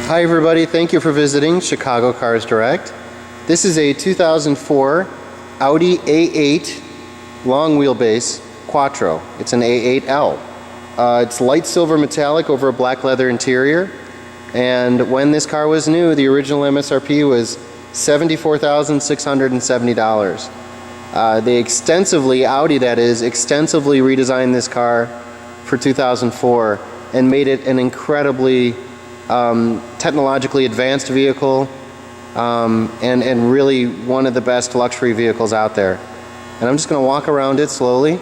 Hi everybody, thank you for visiting Chicago Cars Direct. This is a 2004 Audi A8 long wheelbase Quattro. It's an A8L. It's light silver metallic over a black leather interior, and when this car was new, the original MSRP was $74,670. They Audi that is, extensively redesigned this car for 2004 and made it an incredibly technologically advanced vehicle, and really one of the best luxury vehicles out there. And I'm just going to walk around it slowly,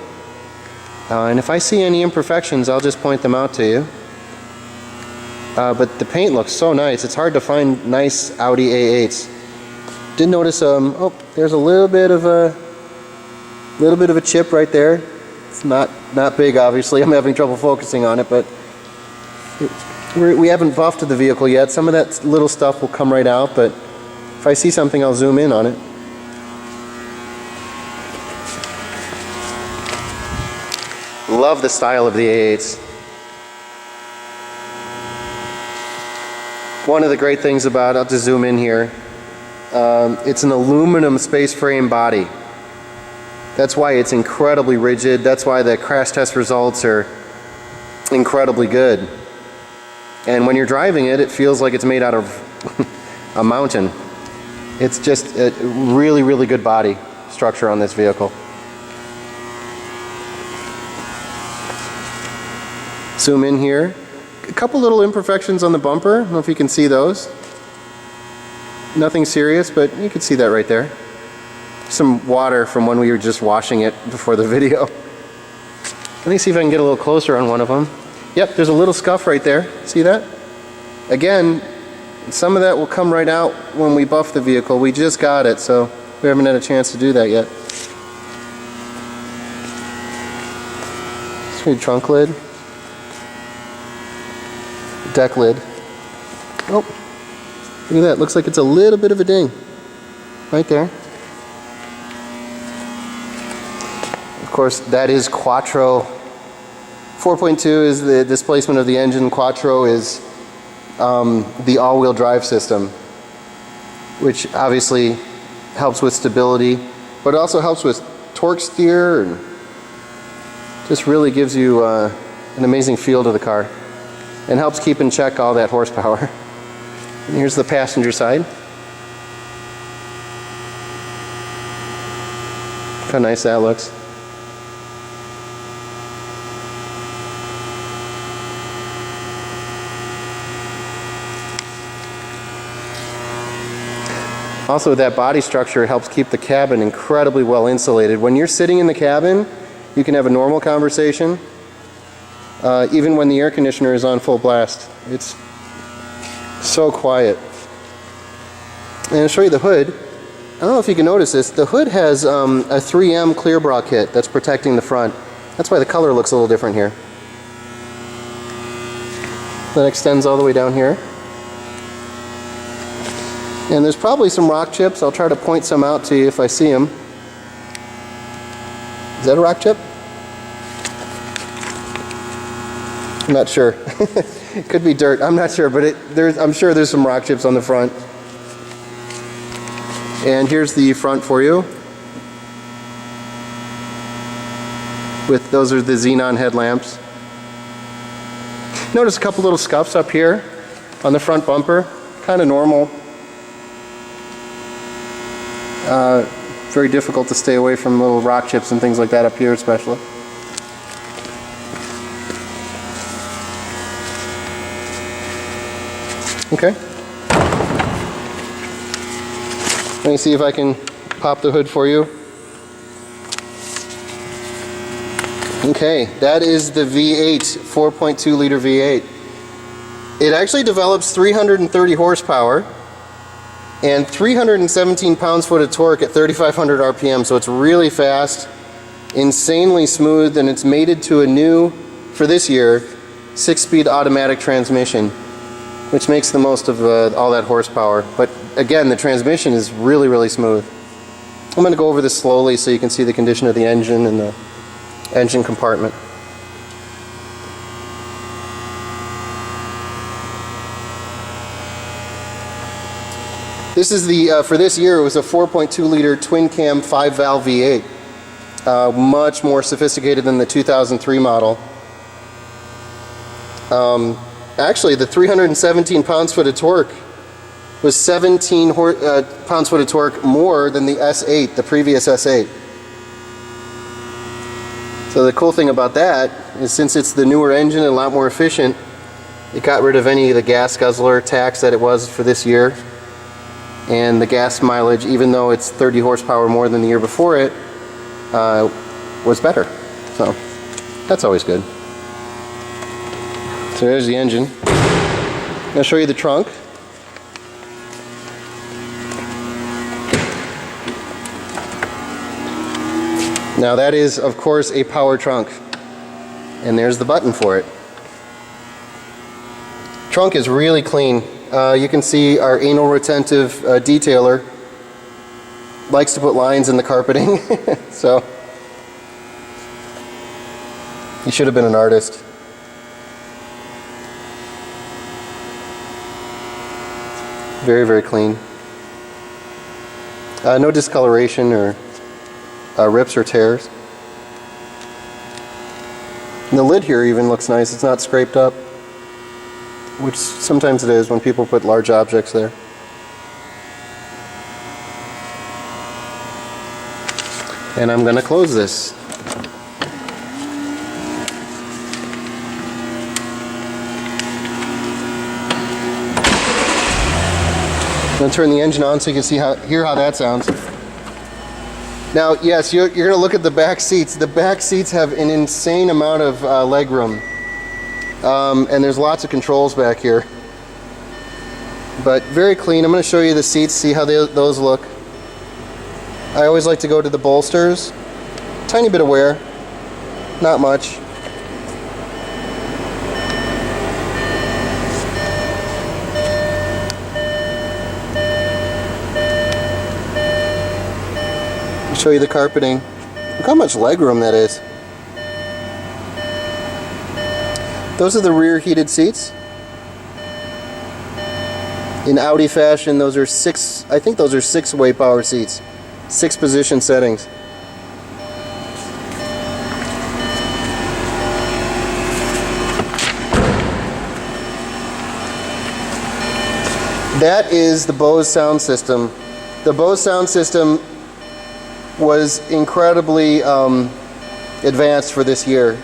and if I see any imperfections, I'll just point them out to you. But the paint looks so nice. It's hard to find nice Audi A8s. Did notice oh, there's a little bit of a chip right there. It's not big, obviously. I'm having trouble focusing on it, but we haven't buffed the vehicle yet. Some of that little stuff will come right out, but if I see something, I'll zoom in on it. Love the style of the A8s. One of the great things about, I'll just zoom in here, it's an aluminum space frame body. That's why it's incredibly rigid. That's why the crash test results are incredibly good. And when you're driving it, it feels like it's made out of a mountain. It's just a really, really good body structure on this vehicle. Zoom in here. A couple little imperfections on the bumper. I don't know if you can see those. Nothing serious, but you can see that right there. Some water from when we were just washing it before the video. Let me see if I can get a little closer on one of them. Yep, there's a little scuff right there. See that? Again, some of that will come right out when we buff the vehicle. We just got it, so we haven't had a chance to do that yet. Sweet trunk lid. Deck lid. Oh, look at that. Looks like it's a little bit of a ding. Right there. Of course, that is Quattro. 4.2 is the displacement of the engine. Quattro is the all-wheel drive system, which obviously helps with stability, but it also helps with torque steer and just really gives you an amazing feel to the car and helps keep in check all that horsepower. And here's the passenger side. Look how nice that looks. Also, that body structure helps keep the cabin incredibly well insulated. When you're sitting in the cabin, you can have a normal conversation, even when the air conditioner is on full blast. It's so quiet. And I'll show you the hood. I don't know if you can notice this. The hood has a 3M clear bra kit that's protecting the front. That's why the color looks a little different here. That extends all the way down here. And there's probably some rock chips. I'll try to point some out to you if I see them. Is that a rock chip? I'm not sure. It could be dirt. I'm not sure, but I'm sure there's some rock chips on the front. And here's the front for you. Those are the xenon headlamps. Notice a couple little scuffs up here on the front bumper. Kind of normal. Very difficult to stay away from little rock chips and things like that up here especially. Okay. Let me see if I can pop the hood for you. Okay, that is the V8, 4.2 liter V8. It actually develops 330 horsepower and 317 pounds-foot of torque at 3,500 RPM, so it's really fast, insanely smooth, and it's mated to a new, for this year, 6-speed automatic transmission, which makes the most of all that horsepower. But again, the transmission is really, really smooth. I'm going to go over this slowly so you can see the condition of the engine and the engine compartment. This is the, for this year, it was a 4.2 liter twin cam 5 valve V8. Much more sophisticated than the 2003 model. Actually, the 317 pounds-foot of torque was 17 pounds-foot of torque more than the S8, the previous S8. So the cool thing about that is, since it's the newer engine and a lot more efficient, it got rid of any of the gas guzzler tax that it was for this year. And the gas mileage, even though it's 30 horsepower more than the year before it, was better. So that's always good. So there's the engine. I'm going to show you the trunk. Now that is, of course, a power trunk. And there's the button for it. Trunk is really clean. You can see our anal retentive detailer likes to put lines in the carpeting. So he should have been an artist. Very, very clean. No discoloration or rips or tears. And the lid here even looks nice. It's not scraped up, which sometimes it is when people put large objects there. And I'm going to close this. I'm going to turn the engine on so you can see hear how that sounds. Now, yes, you're going to look at the back seats. The back seats have an insane amount of leg room. And there's lots of controls back here. But very clean. I'm going to show you the seats, see how those look. I always like to go to the bolsters. Tiny bit of wear. Not much. Show you the carpeting. Look how much legroom that is. Those are the rear heated seats. In Audi fashion, those are I think those are 6-way power seats. 6 position settings. That is the BOSE sound system. The BOSE sound system was incredibly advanced for this year.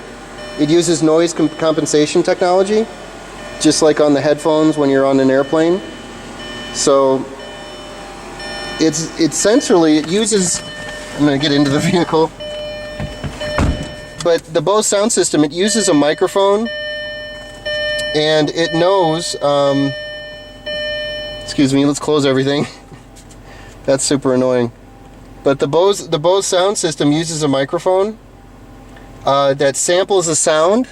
It uses noise compensation technology, just like on the headphones when you're on an airplane. So it's essentially, it uses, I'm going to get into the vehicle, but the BOSE sound system, it uses a microphone, and it knows, excuse me, let's close everything. That's super annoying. But the BOSE sound system uses a microphone that samples a sound,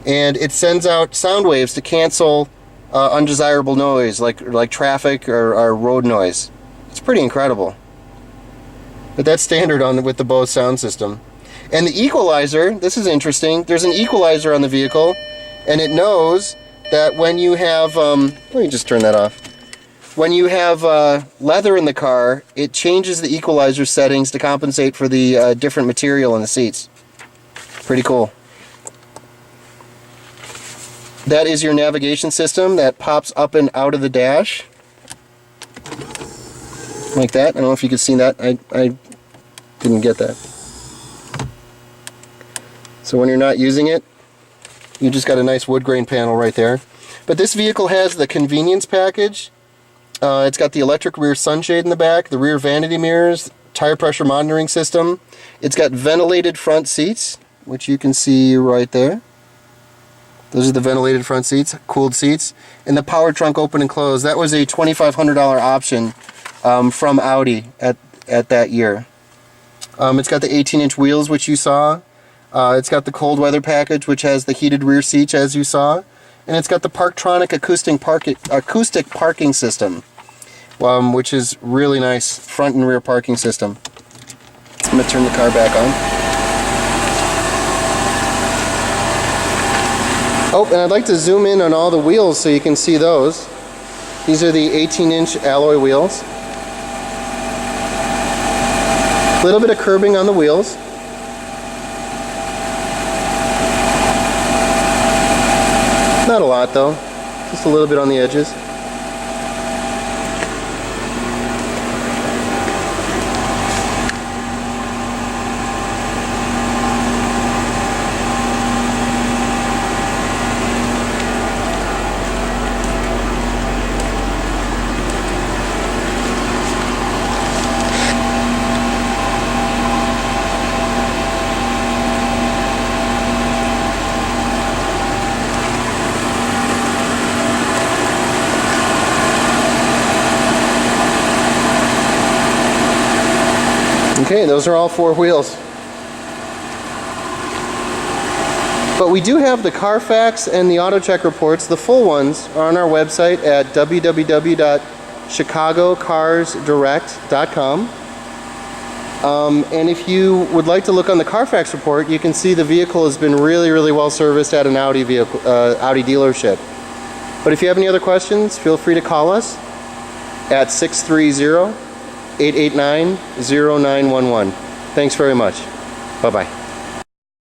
and it sends out sound waves to cancel undesirable noise, like traffic or road noise. It's pretty incredible. But that's standard with the BOSE sound system. And the equalizer, this is interesting. There's an equalizer on the vehicle, and it knows that when you have, let me just turn that off. When you have leather in the car, it changes the equalizer settings to compensate for the different material in the seats. Pretty cool. That is your navigation system that pops up and out of the dash. Like that. I don't know if you could see that. I didn't get that. So when you're not using it, you just got a nice wood grain panel right there. But this vehicle has the convenience package. It's got the electric rear sunshade in the back, the rear vanity mirrors, tire pressure monitoring system. It's got ventilated front seats, which you can see right there. Those are the ventilated front seats, cooled seats. And the power trunk open and close. That was a $2,500 option from Audi at that year. It's got the 18-inch wheels, which you saw. It's got the cold weather package, which has the heated rear seats, as you saw. And it's got the PARKTRONIC acoustic parking system, which is really nice, front and rear parking system. I'm going to turn the car back on. Oh, and I'd like to zoom in on all the wheels so you can see those. These are the 18-inch alloy wheels. A little bit of curbing on the wheels. Not a lot though, just a little bit on the edges. Okay, those are all 4 wheels. But we do have the CarFax and the AutoCheck reports. The full ones are on our website at www.chicagocarsdirect.com. And if you would like to look on the CarFax report, you can see the vehicle has been really well serviced at an Audi Audi dealership. But if you have any other questions, feel free to call us at 630-889-0911. Thanks very much. Bye-bye.